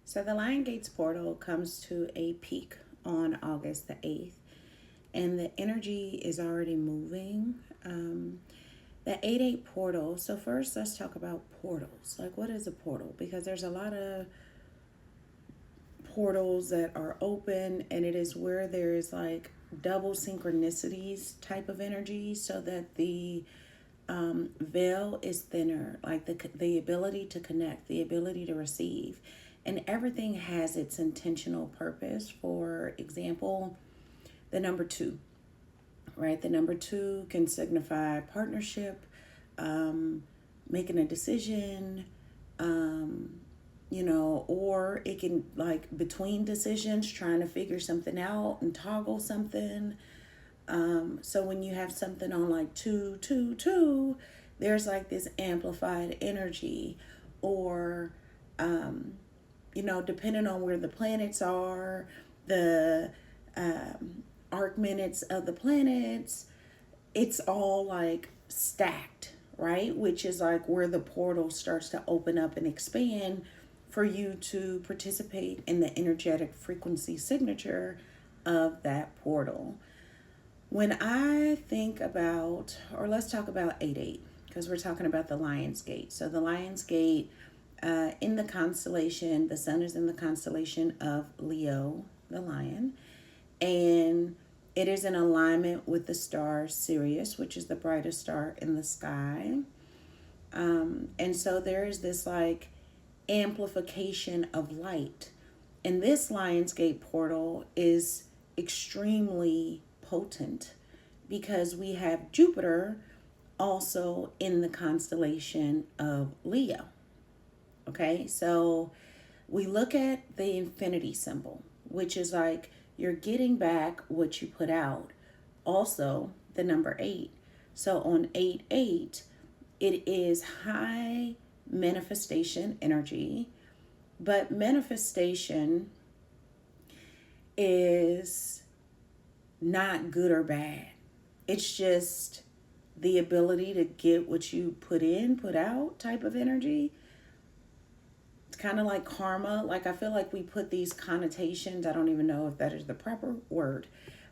So the Lion Gates portal comes to a peak on August the 8th, and the energy is already moving. The 8-8 portal. So, first, let's talk about portals. Like, what is a portal? Because there's a lot of portals that are open, and it is where there is like double synchronicities type of energy, so that the veil is thinner, like the ability to connect, the ability to receive, and everything has its intentional purpose. For example, the number two, right? The number two can signify partnership, um, making a decision, or it can, like, between decisions, trying to figure something out and toggle something. So when you have something on like 222, there's like this amplified energy, or depending on where the planets are, the arc minutes of the planets, it's all like stacked, right? Which is like where the portal starts to open up and expand for you to participate in the energetic frequency signature of that portal. When I think about, or let's talk about 8-8, because we're talking about the Lion's Gate. So the Lion's Gate, in the constellation, the sun is in the constellation of Leo, the lion, and it is in alignment with the star Sirius, which is the brightest star in the sky. And so there is this like amplification of light. And this Lionsgate portal is extremely potent because we have Jupiter also in the constellation of Leo. Okay, so we look at the infinity symbol, which is like you're getting back what you put out. Also, the number 8. So on 8-8, it is high manifestation energy, but manifestation is not good or bad. It's just the ability to get what you put in, put out type of energy. It's kind of like karma. Like, I feel like we put these connotations, I don't even know if that is the proper word,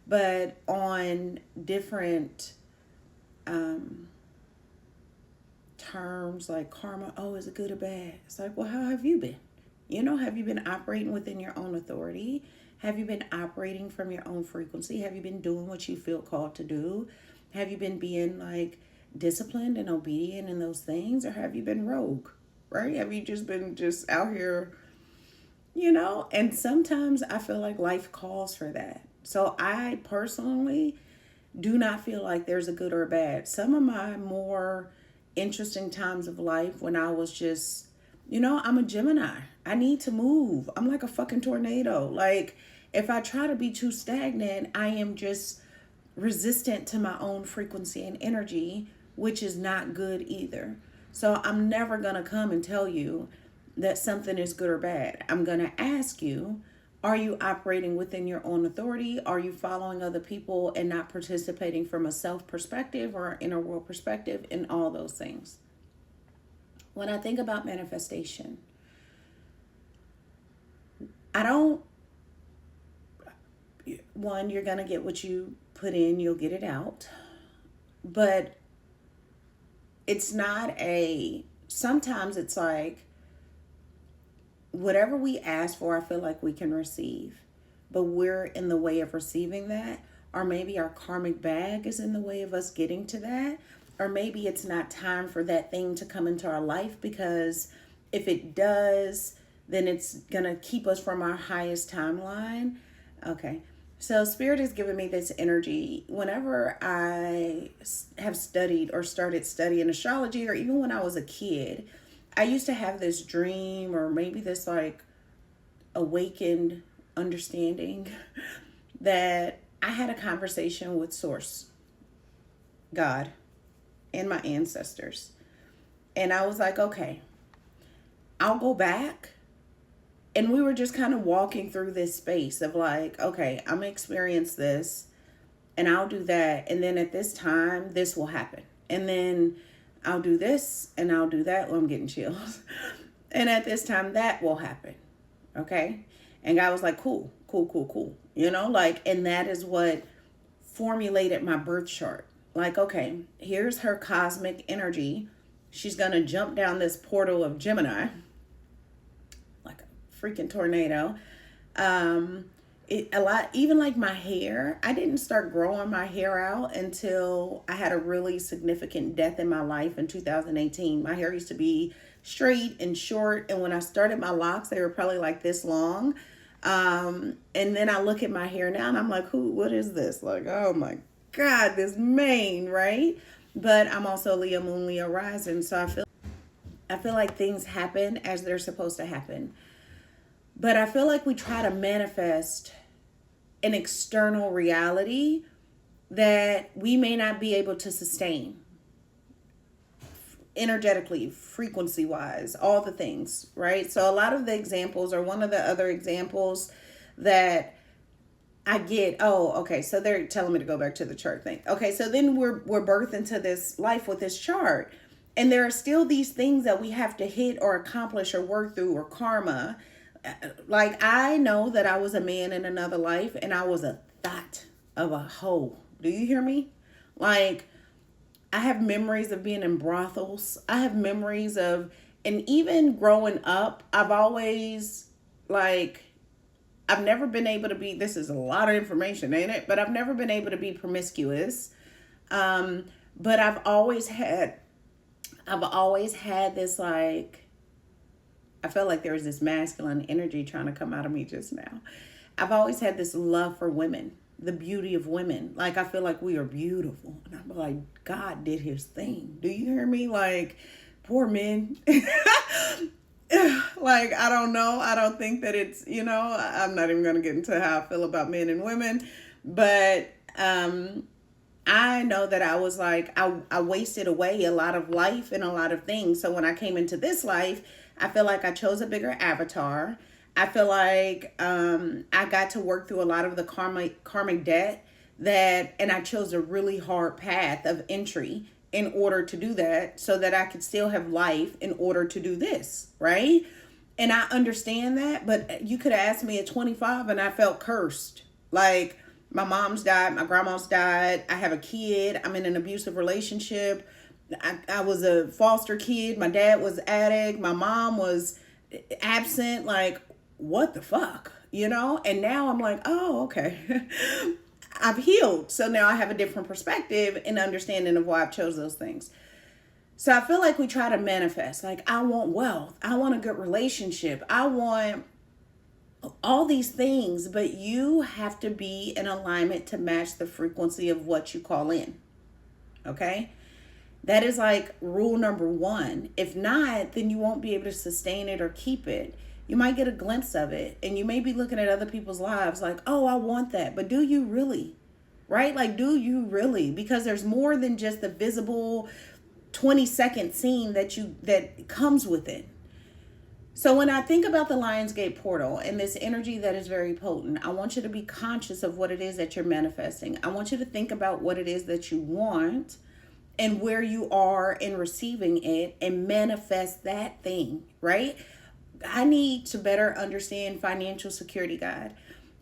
but on different terms like karma. Oh, is it good or bad? It's like, well, how have you been? Have you been operating within your own authority? Have you been operating from your own frequency? Have you been doing what you feel called to do? Have you been being like disciplined and obedient in those things? Or have you been rogue? Right? Have you just been just out here, And sometimes I feel like life calls for that. So I personally do not feel like there's a good or a bad. Some of my more interesting times of life when I was just, I'm a Gemini. I need to move. I'm like a fucking tornado. Like, if I try to be too stagnant, I am just resistant to my own frequency and energy, which is not good either. So I'm never going to come and tell you that something is good or bad. I'm going to ask you, are you operating within your own authority? Are you following other people and not participating from a self perspective or an inner world perspective, and all those things? When I think about manifestation, I don't, one, you're going to get what you put in, you'll get it out. But it's not sometimes it's like, whatever we ask for, I feel like we can receive. But we're in the way of receiving that. Or maybe our karmic bag is in the way of us getting to that. Or maybe it's not time for that thing to come into our life, because if it does, then it's going to keep us from our highest timeline. Okay. So Spirit has given me this energy. Whenever I have studied or started studying astrology, or even when I was a kid, I used to have this dream, or maybe this like awakened understanding that I had a conversation with Source, God, and my ancestors. And I was like, okay, I'll go back. And we were just kind of walking through this space of like, okay, I'm going to experience this and I'll do that. And then at this time, this will happen. And then I'll do this and I'll do that. Well, I'm getting chills. And at this time, that will happen. Okay. And God was like, cool, cool, cool, cool. You know, like, and that is what formulated my birth chart. Like, okay, here's her cosmic energy. She's going to jump down this portal of Gemini like a freaking tornado. Um, a lot, even like my hair, I didn't start growing my hair out until I had a really significant death in my life in 2018. My hair used to be straight and short, and when I started my locks, they were probably like this long. And then I look at my hair now and I'm like, what is this? Like, oh my God, this mane, right? But I'm also Leo Moon, Leo Rising, so I feel like things happen as they're supposed to happen. But I feel like we try to manifest an external reality that we may not be able to sustain energetically, frequency wise, all the things, right? So a lot of the examples, or one of the other examples that I get, oh, okay, so they're telling me to go back to the chart thing. Okay, so then we're birthed into this life with this chart. And there are still these things that we have to hit or accomplish or work through, or karma. Like, I know that I was a man in another life and I was a thought of a hoe. Do you hear me? Like, I have memories of being in brothels. I have memories of, and even growing up, I've always, like, I've never been able to be, this is a lot of information, ain't it? But I've never been able to be promiscuous. But I've always had this, like, I felt like there was this masculine energy trying to come out of me just now. I've always had this love for women, the beauty of women. Like, I feel like we are beautiful. And I'm like, God did his thing. Do you hear me? Like, poor men. Like, I don't know. I don't think that it's, I'm not even going to get into how I feel about men and women. But I know that I was like, I wasted away a lot of life and a lot of things. So when I came into this life, I feel like I chose a bigger avatar. I feel like I got to work through a lot of the karmic debt and I chose a really hard path of entry in order to do that, so that I could still have life in order to do this, right? And I understand that, but you could have asked me at 25 and I felt cursed. Like, my mom's died, my grandma's died, I have a kid, I'm in an abusive relationship. I was a foster kid. My dad was addict. My mom was absent. Like, what the fuck? And now I'm like, oh, okay. I've healed. So now I have a different perspective and understanding of why I've chose those things. So I feel like we try to manifest. Like, I want wealth. I want a good relationship. I want all these things. But you have to be in alignment to match the frequency of what you call in. Okay? That is like rule number one. If not, then you won't be able to sustain it or keep it. You might get a glimpse of it and you may be looking at other people's lives like, oh, I want that. But do you really? Right? Like, do you really? Because there's more than just the visible 20-second scene that comes with it. So when I think about the Lionsgate portal and this energy that is very potent, I want you to be conscious of what it is that you're manifesting. I want you to think about what it is that you want and where you are in receiving it and manifest that thing, right? I need to better understand financial security, God.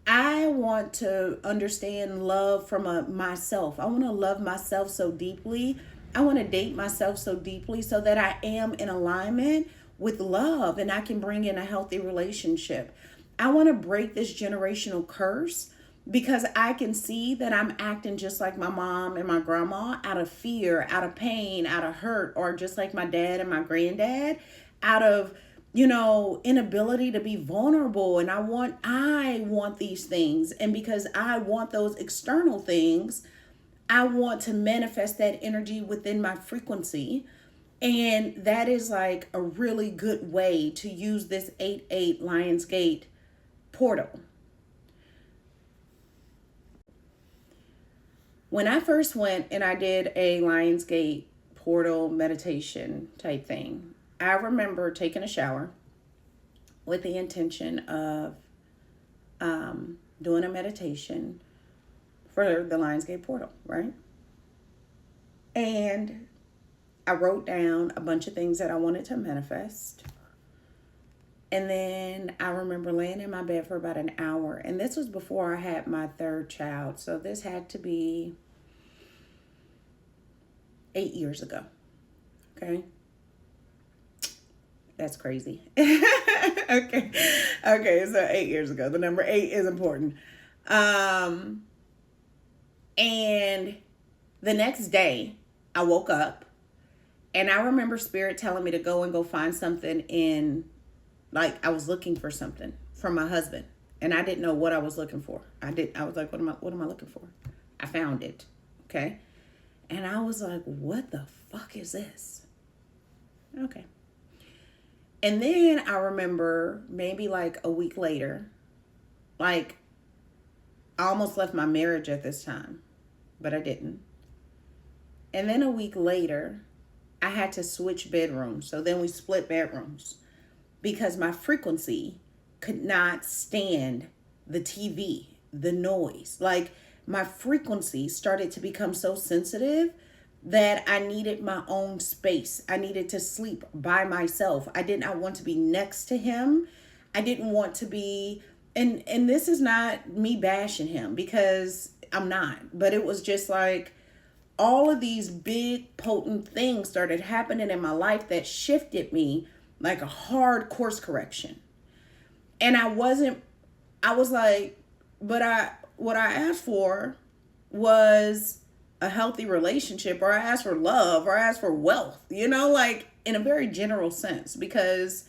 I want to understand love from myself. I want to love myself so deeply. I want to date myself so deeply so that I am in alignment with love and I can bring in a healthy relationship. I want to break this generational curse because I can see that I'm acting just like my mom and my grandma out of fear, out of pain, out of hurt, or just like my dad and my granddad out of, inability to be vulnerable. And I want these things. And because I want those external things, I want to manifest that energy within my frequency. And that is like a really good way to use this 8/8 Lionsgate portal. When I first went and I did a Lionsgate portal meditation type thing, I remember taking a shower with the intention of doing a meditation for the Lionsgate portal, right? And I wrote down a bunch of things that I wanted to manifest. And then I remember laying in my bed for about an hour. And this was before I had my third child. So this had to be 8 years ago. Okay. That's crazy. Okay. Okay. So 8 years ago. The number 8 is important. And the next day, I woke up and I remember Spirit telling me to go find something in, like, I was looking for something from my husband and I didn't know what I was looking for. I was like, what am I looking for? I found it. Okay. And I was like, what the fuck is this? Okay. And then I remember maybe like a week later, like, I almost left my marriage at this time, but I didn't. And then a week later, I had to switch bedrooms. So then we split bedrooms because my frequency could not stand the TV, the noise. Like, my frequency started to become so sensitive that I needed my own space. I needed to sleep by myself. I did not want to be next to him. I didn't want to be, and this is not me bashing him because I'm not, but it was just like all of these big potent things started happening in my life that shifted me like a hard course correction. And I was like, but what I asked for was a healthy relationship, or I asked for love, or I asked for wealth, like in a very general sense, because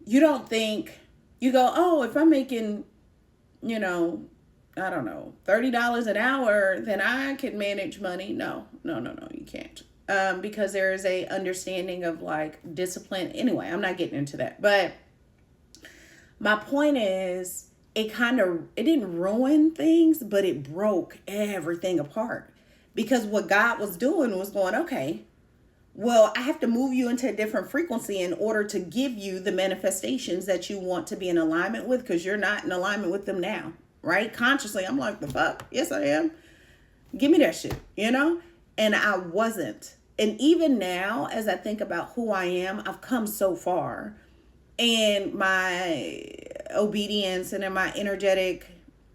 you don't think, you go, oh, if I'm making, I don't know, $30 an hour, then I can manage money. No, you can't. Because there is a understanding of like discipline. Anyway, I'm not getting into that. But my point is, it didn't ruin things, but it broke everything apart. Because what God was doing was going, okay, well, I have to move you into a different frequency in order to give you the manifestations that you want to be in alignment with, because you're not in alignment with them now, right? Consciously, I'm like, the fuck? Yes, I am. Give me that shit, And I wasn't. And even now, as I think about who I am, I've come so far. And my obedience and in my energetic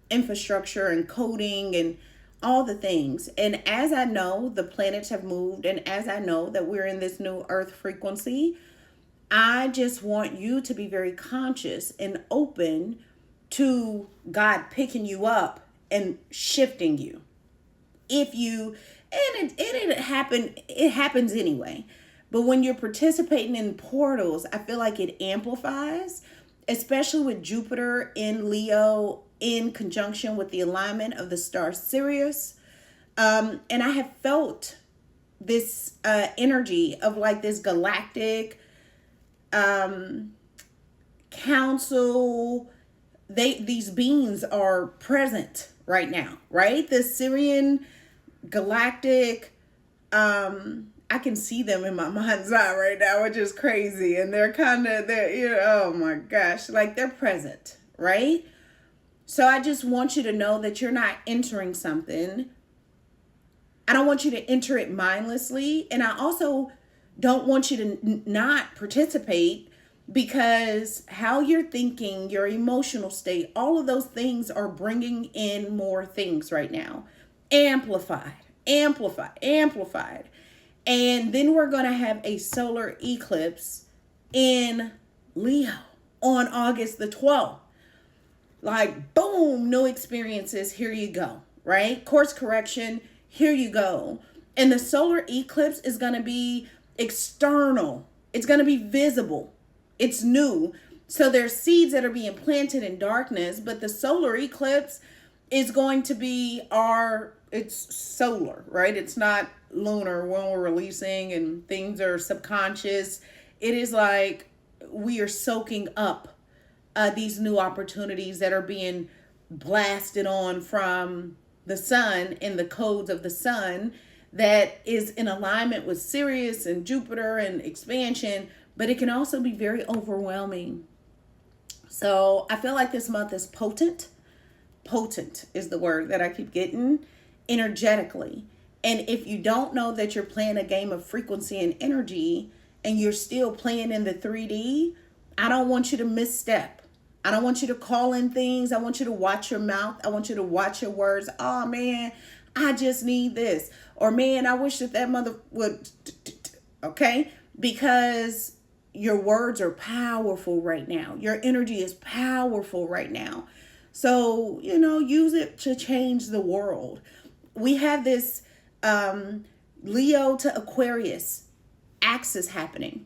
infrastructure and coding and all the things. And as I know the planets have moved, and as I know that we're in this new earth frequency, I just want you to be very conscious and open to God picking you up and shifting you. It happens anyway. But when you're participating in portals, I feel like it amplifies, especially with Jupiter in Leo in conjunction with the alignment of the star Sirius. And I have felt this energy of like this galactic council. These beings are present right now, right? The Syrian galactic, I can see them in my mind's eye right now, which is crazy. And they're oh my gosh, like they're present, right? So I just want you to know that you're not entering something. I don't want you to enter it mindlessly. And I also don't want you to not participate, because how you're thinking, your emotional state, all of those things are bringing in more things right now. Amplified. And then we're going to have a solar eclipse in Leo on August the 12th. Like, boom, new experiences. Here you go, right? Course correction. Here you go. And the solar eclipse is going to be external. It's going to be visible. It's new. So there's seeds that are being planted in darkness, but the solar eclipse is going to be it's solar, right? It's not lunar when we're releasing and things are subconscious. It is like we are soaking up these new opportunities that are being blasted on from the sun and the codes of the sun that is in alignment with Sirius and Jupiter and expansion, but it can also be very overwhelming. So I feel like this month is potent. Potent is the word that I keep getting, energetically. And if you don't know that you're playing a game of frequency and energy and you're still playing in the 3D, I don't want you to misstep. I don't want you to call in things. I want you to watch your mouth. I want you to watch your words. Oh man, I just need this. Or man, I wish that mother would. Okay? Because your words are powerful right now. Your energy is powerful right now. So, use it to change the world. We have this Leo to Aquarius axis happening.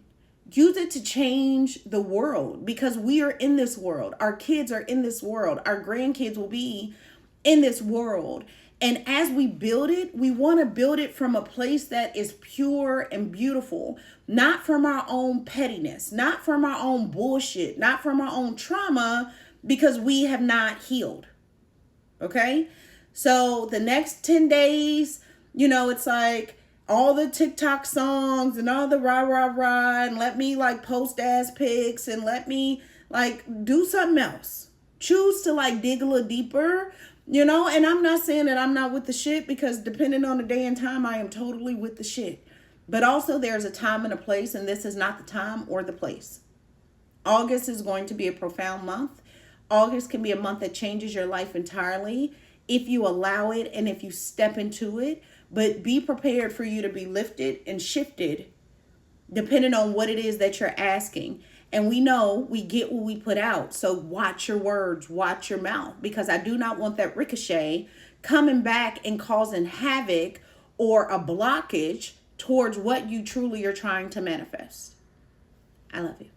Use it to change the world because we are in this world. Our kids are in this world. Our grandkids will be in this world. And as we build it, we want to build it from a place that is pure and beautiful, not from our own pettiness, not from our own bullshit, not from our own trauma, because we have not healed. Okay? So the next 10 days, it's like all the TikTok songs and all the rah, rah, rah, and let me like post ass pics and let me like do something else. Choose to like dig a little deeper, and I'm not saying that I'm not with the shit, because depending on the day and time, I am totally with the shit. But also there's a time and a place, and this is not the time or the place. August is going to be a profound month. August can be a month that changes your life entirely if you allow it and if you step into it. But be prepared for you to be lifted and shifted depending on what it is that you're asking. And we know we get what we put out. So watch your words, watch your mouth, because I do not want that ricochet coming back and causing havoc or a blockage towards what you truly are trying to manifest. I love you.